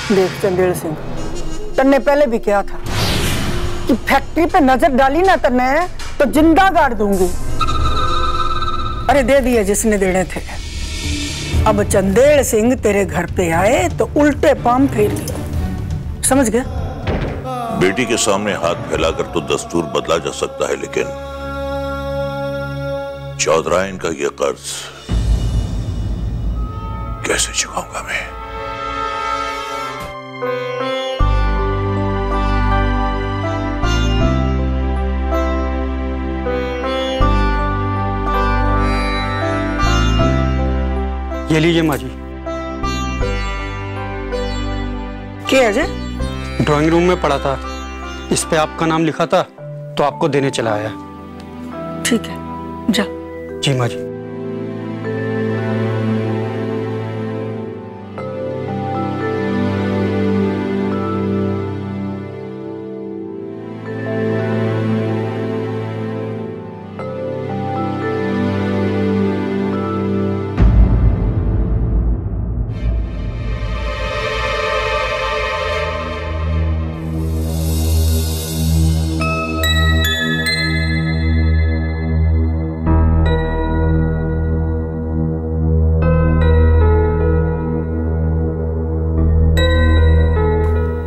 देख चंदेल सिंह, तन्ने पहले भी कहा था कि फैक्ट्री पे नजर डाली ना तन्ने तो जिंदा गाड़ दूंगी। अरे दे दिए जिसने देने थे। अब चंदेल सिंह तेरे घर पे आए तो उल्टे पाम फेर लिए, समझ गया? बेटी के सामने हाथ फैलाकर तो दस्तूर बदला जा सकता है, लेकिन चौधराइन का यह कर्ज कैसे चुकाऊंगा मैं? ये लीजिए माँ जी। क्या अजय? ड्राइंग रूम में पड़ा था, इस पे आपका नाम लिखा था तो आपको देने चला आया। ठीक है, जा। जी माँ जी।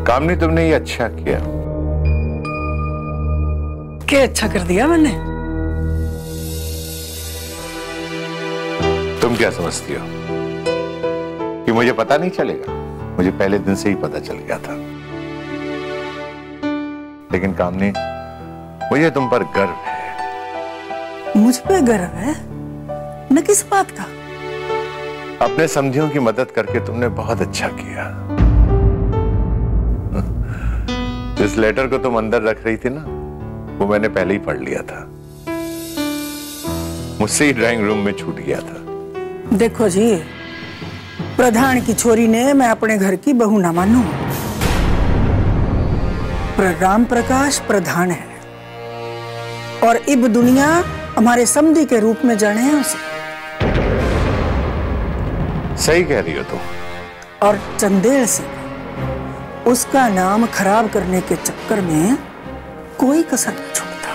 कामनी, तुमने ये अच्छा किया। क्या अच्छा कर दिया मैंने? तुम क्या समझती हो कि मुझे पता नहीं चलेगा? मुझे पहले दिन से ही पता चल गया था। लेकिन कामनी, मुझे तुम पर गर्व है। मुझ पे गर्व है? न किस बात का? अपने समझियों की मदद करके तुमने बहुत अच्छा किया। जिस लेटर को तुम अंदर रख रही थी ना, वो मैंने पहले ही पढ़ लिया था। मुझसे ही ड्राइंग रूम में छूट गया था। देखो जी, प्रधान की छोरी ने मैं अपने घर की बहू ना मानू, पर राम प्रकाश प्रधान है और इब दुनिया हमारे समधी के रूप में जाने हैं उसे। सही कह रही हो तुम। और चंदेल सिंह, उसका नाम खराब करने के चक्कर में कोई कसर नहीं छोड़ता।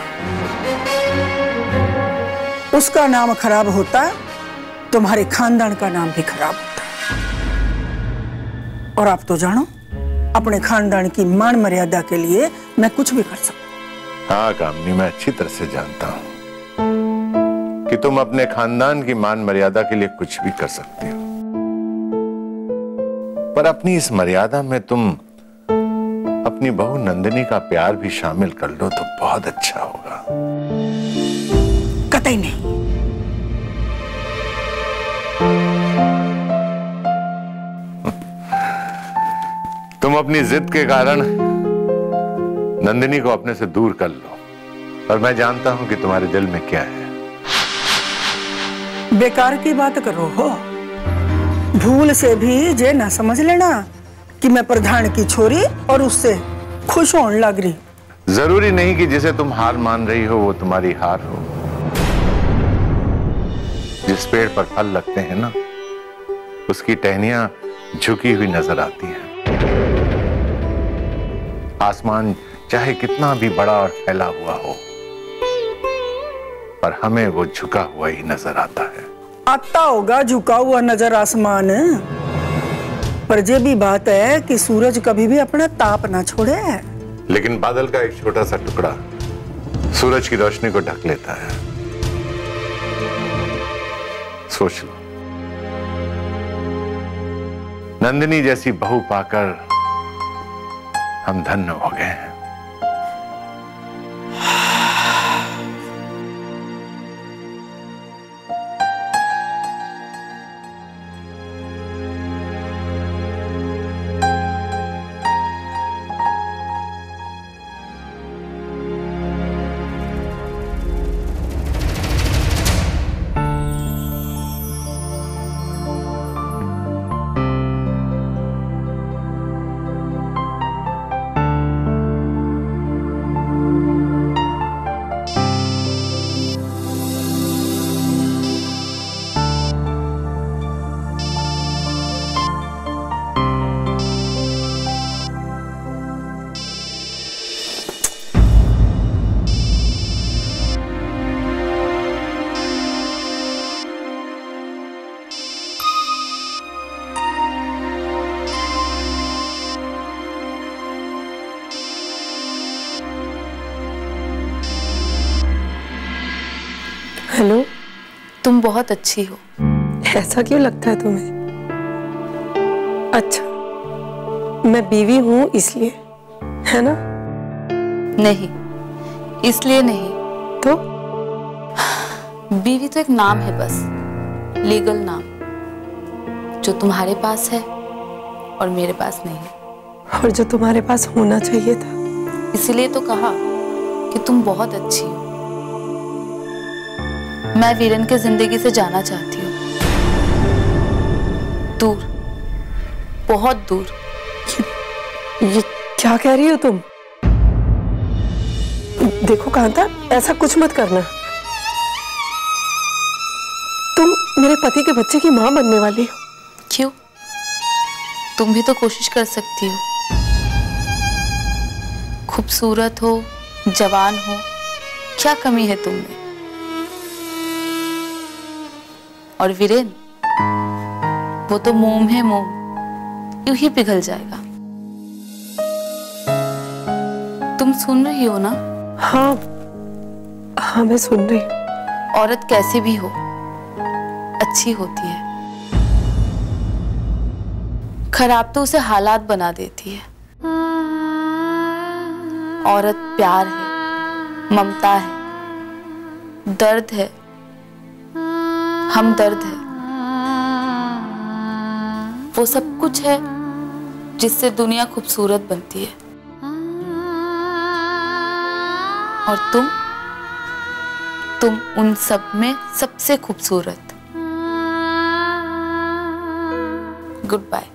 उसका नाम खराब होता, तुम्हारे खानदान का नाम भी खराब होता। और आप तो जानो, अपने खानदान की मान मर्यादा के लिए मैं कुछ भी कर सकता हूं। हाँ कामनी, मैं अच्छी तरह से जानता हूं कि तुम अपने खानदान की मान मर्यादा के लिए कुछ भी कर सकती हो, पर अपनी इस मर्यादा में तुम अपनी बहू नंदिनी का प्यार भी शामिल कर लो तो बहुत अच्छा होगा। कतई नहीं। तुम अपनी जिद के कारण नंदिनी को अपने से दूर कर लो, और मैं जानता हूं कि तुम्हारे दिल में क्या है। बेकार की बात करो हो। भूल से भी जे ना समझ लेना कि मैं प्रधान की छोरी और उससे खुश होने लग रही। जरूरी नहीं कि जिसे तुम हार मान रही हो वो तुम्हारी हार हो। जिस पेड़ पर फल लगते हैं ना, उसकी टहनियां झुकी हुई नजर आती हैं। आसमान चाहे कितना भी बड़ा और फैला हुआ हो, पर हमें वो झुका हुआ ही नजर आता है। आता होगा झुका हुआ नजर आसमान, पर ये भी बात है कि सूरज कभी भी अपना ताप ना छोड़े। लेकिन बादल का एक छोटा सा टुकड़ा सूरज की रोशनी को ढक लेता है। सोच लो, नंदिनी जैसी बहू पाकर हम धन्य हो गए हैं। हेलो। तुम बहुत अच्छी हो। ऐसा क्यों लगता है तुम्हें? अच्छा, मैं बीवी हूं इसलिए, है ना? नहीं, इसलिए नहीं। तो बीवी तो एक नाम है, बस लीगल नाम, जो तुम्हारे पास है और मेरे पास नहीं। और जो तुम्हारे पास होना चाहिए था। इसीलिए तो कहा कि तुम बहुत अच्छी हो। मैं वीरेन की जिंदगी से जाना चाहती हूँ, दूर, बहुत दूर। ये क्या कह रही हो तुम? देखो कांता, ऐसा कुछ मत करना। तुम मेरे पति के बच्चे की मां बनने वाली हो। क्यों? तुम भी तो कोशिश कर सकती हो। खूबसूरत हो, जवान हो, क्या कमी है तुम में? और वीरेन, वो तो मोम है, मोम यूं ही पिघल जाएगा। तुम सुन रही हो ना? हाँ हाँ, मैं सुन रही हूँ। औरत कैसे भी हो, अच्छी होती है। खराब तो उसे हालात बना देती है। औरत प्यार है, ममता है, दर्द है, हमदर्द है। वो सब कुछ है जिससे दुनिया खूबसूरत बनती है। और तुम उन सब में सबसे खूबसूरत। Goodbye.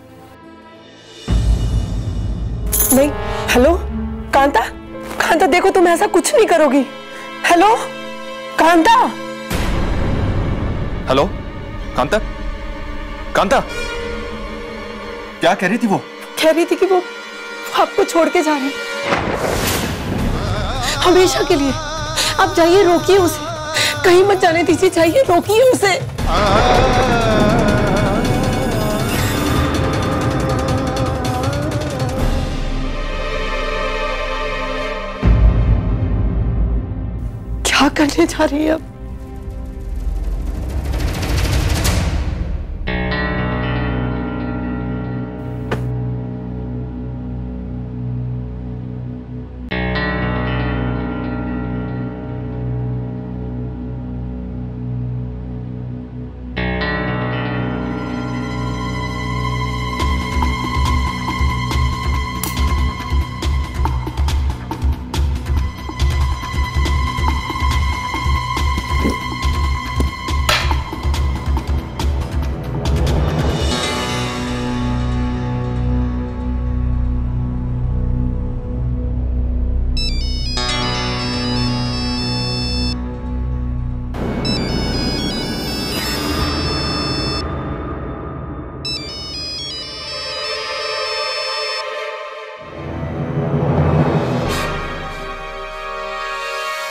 नहीं, हेलो कांता, कांता देखो, तुम ऐसा कुछ नहीं करोगी। हेलो कांता। हेलो कांता, कांता क्या कह रही थी वो? कह रही थी कि वो आपको छोड़ के जा रही, हमेशा के लिए। आप जाइए, रोकिए उसे, कहीं मत जाने दीजिए, जाइए, रोकिए उसे। क्या करने जा रही है अब?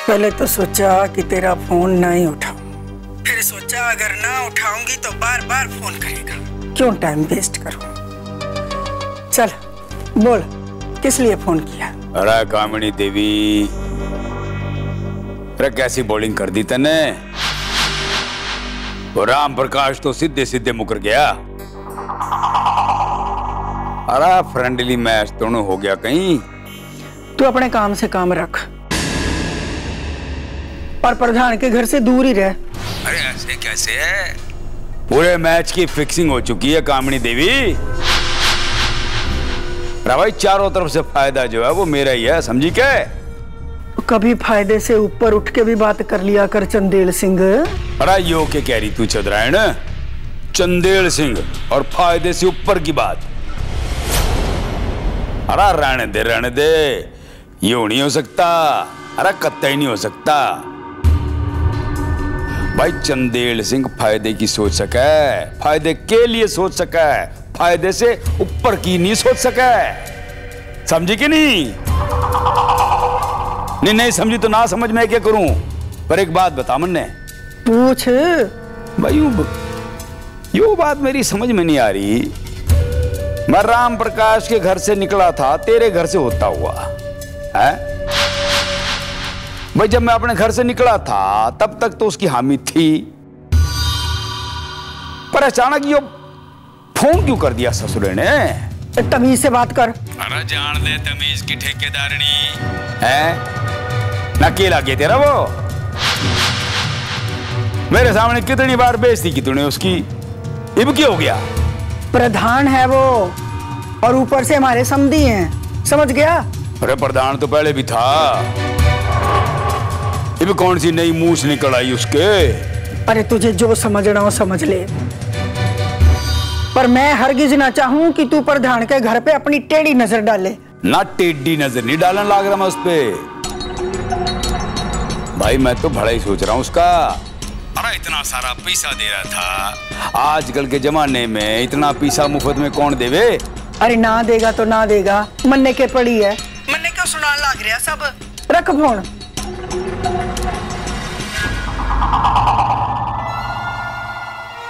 पहले तो सोचा कि तेरा फोन नहीं उठाऊं, फिर सोचा अगर ना उठाऊंगी तो बार बार फोन करेगा, क्यों टाइम वेस्ट करूं। चल बोल, किस लिए फोन किया? अरे कामिनी देवी, अरे कैसी बॉलिंग कर दी तने। और राम प्रकाश तो सीधे सीधे मुकर गया। अरे फ्रेंडली मैच दोनों हो गया कहीं। तू अपने काम से काम रख और प्रधान के घर से दूर ही रह। अरे ऐसे कैसे है? पूरे मैच की फिक्सिंग हो चुकी है कामिनी देवी। भाई चारों तरफ से फायदा जो है वो मेरा ही है, समझी क्या? कभी फायदे से ऊपर उठ के भी बात कर लिया कर चंदेल सिंह। अरे यो के कह रही तू चंद्रायण? चंदेल सिंह और फायदे से ऊपर की बात। अरे रहने दे, यो नहीं हो सकता। अरे कत्ता ही नहीं हो सकता। भाई चंदेल सिंह फायदे की सोच सका है, फायदे के लिए सोच सका है, फायदे से ऊपर की नहीं सोच सका है। समझी कि नहीं? नहीं समझी तो ना समझ मैं क्या करूं। पर एक बात बता मन्ने। पूछ भाई। यो बात मेरी समझ में नहीं आ रही। मैं राम प्रकाश के घर से निकला था तेरे घर से होता हुआ है। भाई जब मैं अपने घर से निकला था तब तक तो उसकी हामी थी, पर अचानक ये फोन क्यों कर दिया ससुरे ने? तमीज से बात कर। अरे जान दे तमीज की ठेकेदारनी है ना, के लगे तेरा वो मेरे सामने कितनी बार बेइज्जती की तूने उसकी, अब क्या हो गया? प्रधान है वो और ऊपर से हमारे समधी हैं, समझ गया? अरे प्रधान तो पहले भी था, अब कौन सी नई मूछ निकल आई उसके? अरे तुझे जो समझना हो समझ ले, पर मैं हरगिज ना चाहूं कि तू प्रधान के घर पे अपनी टेढ़ी नजर डाले। ना टेढ़ी नजर नहीं डालने लग रहा मैं उस पे भाई, मैं तो भला ही सोच रहा हूं उसका। अरे इतना सारा पैसा दे रहा था, आजकल के जमाने में इतना पैसा मुफ्त में कौन देवे? अरे ना देगा तो ना देगा, मन्ने के पड़ी है, मन्ने क्यों सुना लग रहा सब। रख फोन।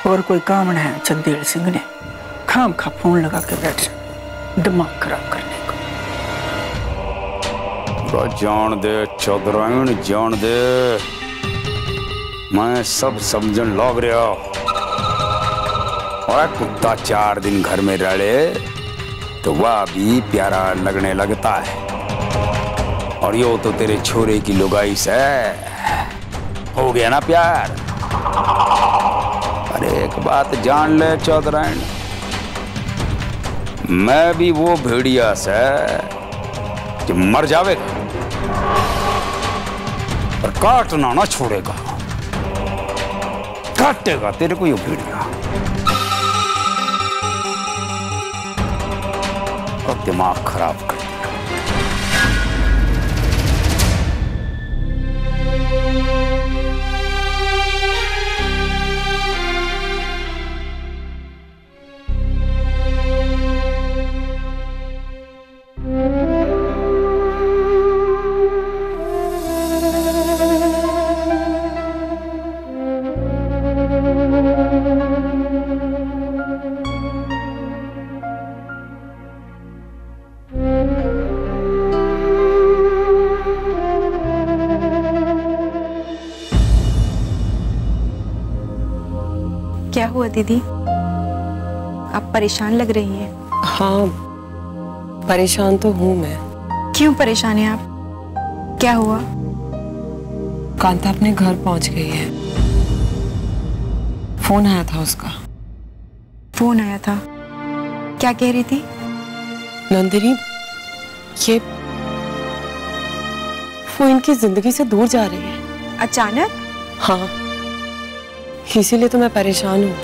और कोई काम नहीं है चंदेल सिंह ने खाम खा फोन लगा के बैठ दिमाग खराब करने को। जान दे चौधरायण, जान दे, मैं सब समझन लग रहा। और कुत्ता 4 दिन घर में रहे तो वह भी प्यारा लगने लगता है, और यो तो तेरे छोरे की लुगाई से हो गया ना प्यार। अरे एक बात जान ले चौधरायण, मैं भी वो भेड़िया से जो मर जावेगा और काटना ना छोड़ेगा, काटेगा तेरे को ये भेड़िया और दिमाग खराब कर। क्या हुआ दीदी, आप परेशान लग रही हैं? हाँ परेशान तो हूँ मैं। क्यों परेशान हैं आप? क्या हुआ? कांता अपने घर पहुंच गई है, फोन आया था उसका। फोन आया था? क्या कह रही थी? नंदिनी, ये वो इनकी जिंदगी से दूर जा रही है अचानक। हाँ इसीलिए तो मैं परेशान हूँ।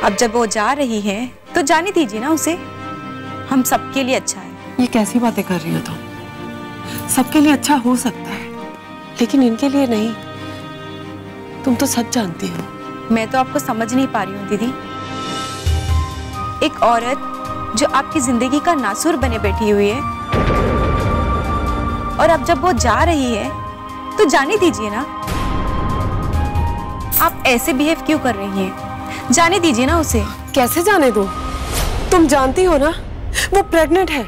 अब जब वो जा रही है तो जाने दीजिए ना उसे, हम सबके लिए अच्छा है। ये कैसी बातें कर रही हो तुम? सबके लिए अच्छा हो सकता है लेकिन इनके लिए नहीं, तुम तो सब जानती हो। मैं तो आपको समझ नहीं पा रही हूँ दीदी। एक औरत जो आपकी जिंदगी का नासुर बने बैठी हुई है, और अब जब वो जा रही है तो जाने दीजिए ना। आप ऐसे बिहेव क्यों कर रही हैं? जाने दीजिए ना उसे। कैसे जाने दो? तुम जानती हो ना वो प्रेग्नेंट है,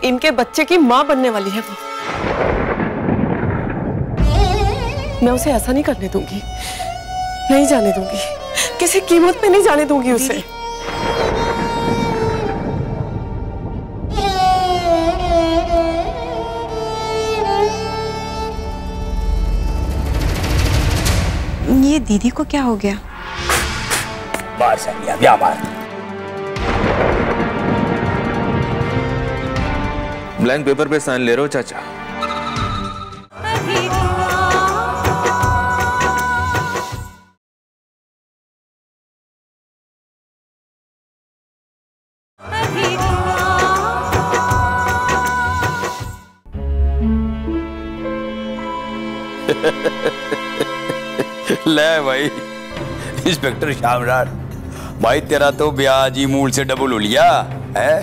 इनके बच्चे की माँ बनने वाली है वो। मैं उसे ऐसा नहीं करने दूंगी, नहीं जाने दूंगी, किसी कीमत पे नहीं जाने दूंगी उसे। ये दीदी को क्या हो गया? बाहर से लिया क्या बात? ब्लैंक पेपर पे साइन ले रहे हो चाचा? ले भाई इंस्पेक्टर शामरार भाई, तेरा तो ब्याज ही मूल से डबल हो लिया है।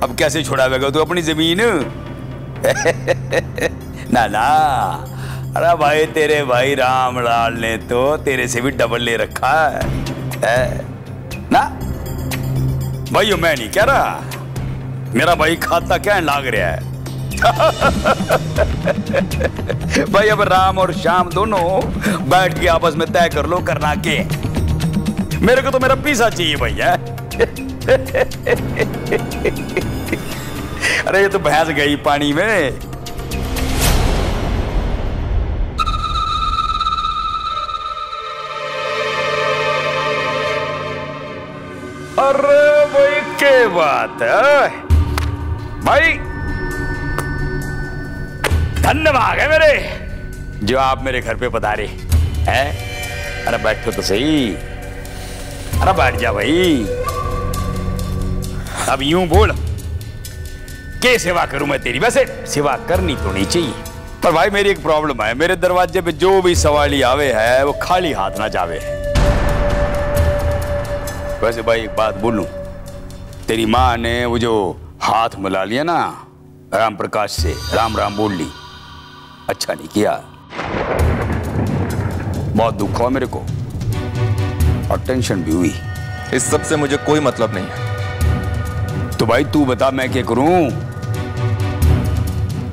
अब कैसे छुड़ावेगा तू अपनी जमीन? ना ना, अरे भाई तेरे भाई रामलाल ने तो तेरे से भी डबल ले रखा है ना भाई। मैं नहीं कह रहा, मेरा भाई खाता क्या लाग रहा है, भाई अब राम और श्याम दोनों बैठ के आपस में तय कर लो करना के। मेरे को तो मेरा पीसा चाहिए भैया। अरे ये तो भैंस गई पानी में। अरे भाई क्या बात है भाई, धन्यवाद है मेरे जो आप मेरे घर पे पधारे हैं। अरे बैठो तो सही, अरे बैठ जा भाई। अब यूं बोल क्या सेवा करूं मैं तेरी? वैसे सेवा करनी तो नहीं चाहिए, पर भाई मेरी एक प्रॉब्लम है, मेरे दरवाजे पे जो भी सवाली आवे है वो खाली हाथ ना जावे। वैसे भाई एक बात बोलूं, तेरी माँ ने वो जो हाथ मिला लिया ना राम प्रकाश से, राम राम बोल ली, अच्छा नहीं किया। बहुत दुख हुआ मेरे को और टेंशन भी हुई। इस सब से मुझे कोई मतलब नहीं है। तो भाई तू बता मैं क्या करूं?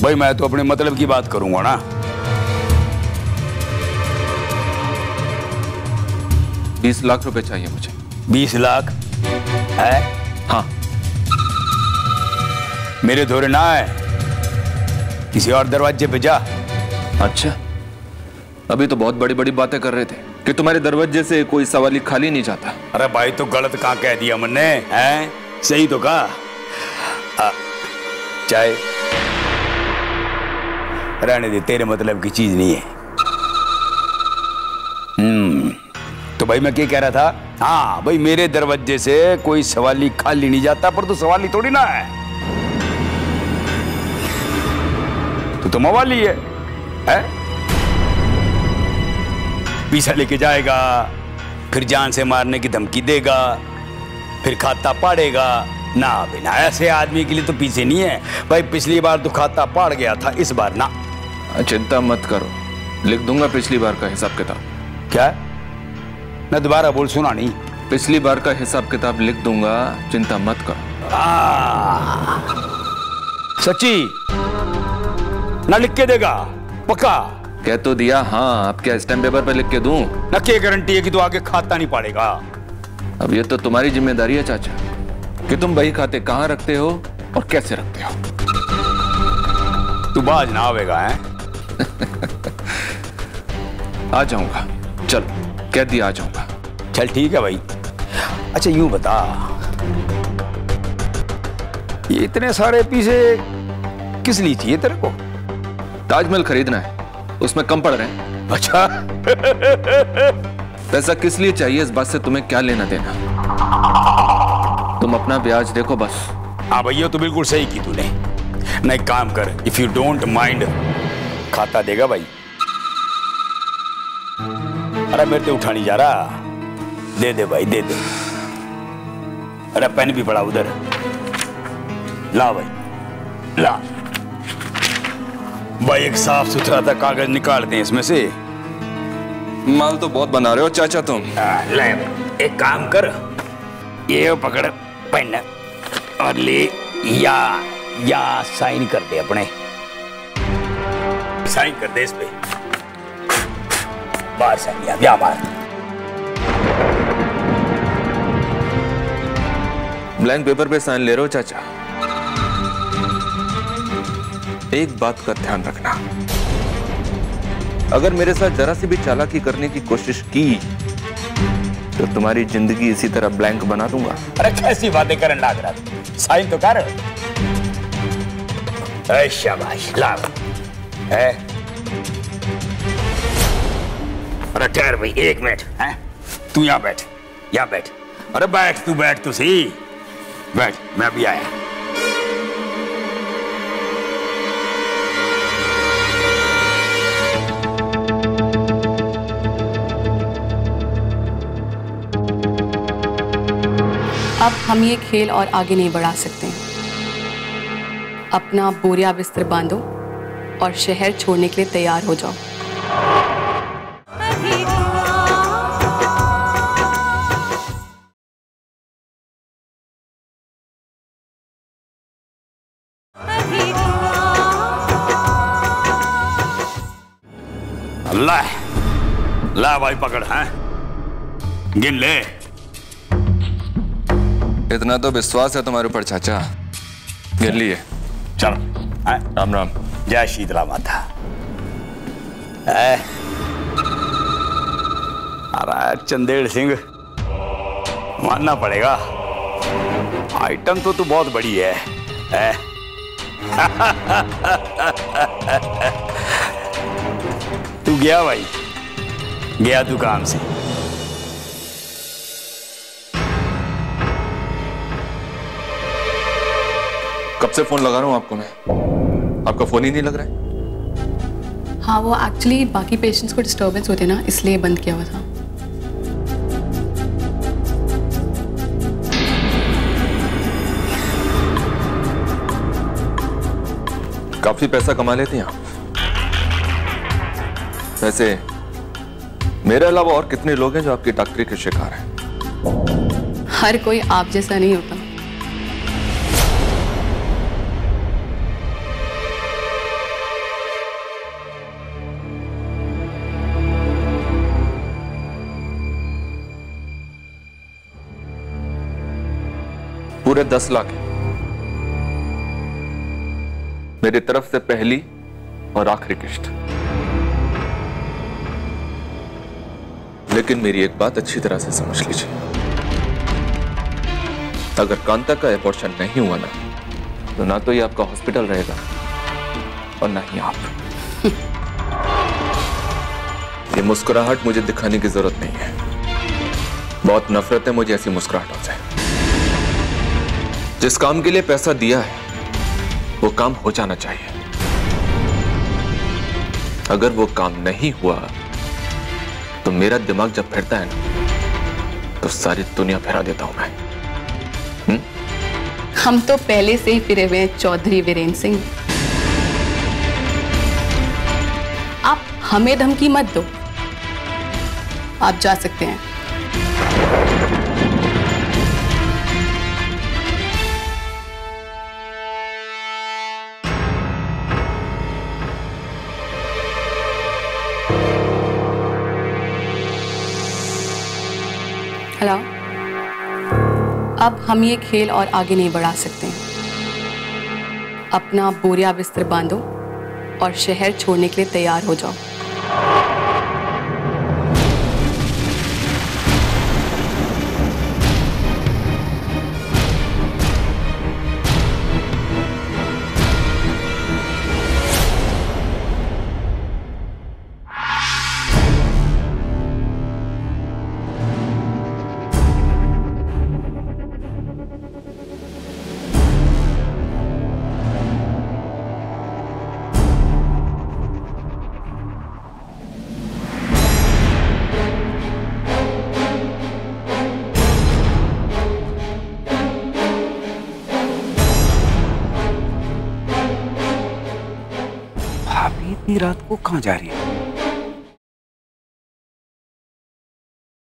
भाई मैं तो अपने मतलब की बात करूंगा ना। 20 लाख रुपए चाहिए मुझे। 20 लाख है? हाँ। मेरे धोरे ना है, किसी और दरवाजे पे जा। अच्छा, अभी तो बहुत बड़ी बड़ी बातें कर रहे थे कि तुम्हारे दरवाजे से कोई सवाली खाली नहीं जाता। अरे भाई तो गलत कहाँ कह दिया मैंने, हैं? सही तो कहा। चाय रहने दे, तेरे मतलब की चीज नहीं है। तो भाई मैं क्या कह रहा था? हाँ भाई मेरे दरवाजे से कोई सवाली खाली नहीं जाता, पर तो सवाली थोड़ी ना है, तो मवाली है? पीछा लेके जाएगा, फिर जान से मारने की धमकी देगा, फिर खाता पाड़ेगा ना। बिना ऐसे आदमी के लिए तो पीछे नहीं है भाई। पिछली बार तो खाता पाड़ गया था, इस बार ना। चिंता मत करो, लिख दूंगा पिछली बार का हिसाब किताब। क्या? मैं दोबारा बोल, सुना नहीं। पिछली बार का हिसाब किताब लिख दूंगा, चिंता मत करो। सच्ची ना लिख के देगा? पक्का? कह तो दिया। हाँ, अब क्या स्टैम्प पेपर पे लिख के दूं? ना क्या गारंटी है कि तू आगे खाता नहीं पाड़ेगा? अब ये तो तुम्हारी जिम्मेदारी है चाचा कि तुम बही खाते कहाँ रखते हो और कैसे रखते हो। तू बाज ना आवेगा है? आ जाऊंगा, चल कह दिया आ जाऊंगा। चल ठीक है भाई। अच्छा यूं बता, ये इतने सारे पीसे किस लिए चाहिए तेरे को? ताजमहल खरीदना है, उसमें कम पड़ रहे हैं। अच्छा पैसा किस लिए चाहिए इस बात से तुम्हें क्या लेना देना? तुम अपना ब्याज देखो बस। हाँ भैया तो बिल्कुल सही की तूने। ना एक काम कर, इफ यू डोंट माइंड, खाता देगा भाई? अरे मेरे तो उठा नहीं जा रहा, दे दे भाई दे दे। अरे पेन भी पड़ा उधर, ला भाई ला। भाई एक साफ सुथरा सा कागज निकाल दें इसमें से। माल तो बहुत बना रहे हो चाचा तुम। ले एक काम कर, ये पकड़ पेन और ले, या साइन कर दे अपने, साइन कर दे इस पे। बाहर साइन या बाहर। ब्लैंक पेपर पे साइन ले रहे हो चाचा? एक बात का ध्यान रखना, अगर मेरे साथ जरा सी भी चालाकी करने की कोशिश की तो तुम्हारी जिंदगी इसी तरह ब्लैंक बना दूंगा। अरे कैसी बातें करने लग रहा, साइन तो कर। शाबाश ला है। अरे ठहर भाई एक मिनट, है तू यहाँ बैठ, यहाँ बैठ। अरे बैठ तू सही, बैठ, मैं अभी आया। अब हम ये खेल और आगे नहीं बढ़ा सकते। अपना बोरिया बिस्तर बांधो और शहर छोड़ने के लिए तैयार हो जाओ। अल्लाह, ला भाई पकड़, हैं गिन ले। इतना तो विश्वास है तुम्हारे ऊपर चाचा, गिन लिए। चलो, राम राम। जय शीतला माता। अरे चंदेड़ सिंह, मानना पड़ेगा, आइटम तो तू बहुत बड़ी है। तू गया भाई, गया तू काम से। कब से फोन लगा रहा हूं आपको मैं, आपका फोन ही नहीं लग रहा है। हाँ, वो एक्चुअली बाकी पेशेंट्स को डिस्टर्बेंस होते ना, इसलिए बंद किया हुआ था। काफी पैसा कमा लेते हैं आप। वैसे मेरे अलावा और कितने लोग हैं जो आपकी डॉक्टरी के शिकार हैं? हर कोई आप जैसा नहीं होता। पूरे 10 लाख है मेरी तरफ से, पहली और आखिरी किश्त। लेकिन मेरी एक बात अच्छी तरह से समझ लीजिए, अगर कांता का एबॉर्शन नहीं हुआ ना, तो ना तो ये आपका हॉस्पिटल रहेगा और ना ही आप। ये मुस्कुराहट मुझे दिखाने की जरूरत नहीं है, बहुत नफरत है मुझे ऐसी मुस्कुराहटों से। जिस काम के लिए पैसा दिया है वो काम हो जाना चाहिए। अगर वो काम नहीं हुआ तो मेरा दिमाग जब फिरता है ना, तो सारी दुनिया फिरा देता हूं मैं। हम तो पहले से ही फिरे हुए हैं चौधरी वीरेंद्र सिंह। आप हमें धमकी मत दो, आप जा सकते हैं। हेलो, अब हम ये खेल और आगे नहीं बढ़ा सकते हैं। अपना बोरिया बिस्तर बांधो और शहर छोड़ने के लिए तैयार हो जाओ। इतनी रात को कहाँ जा रही है?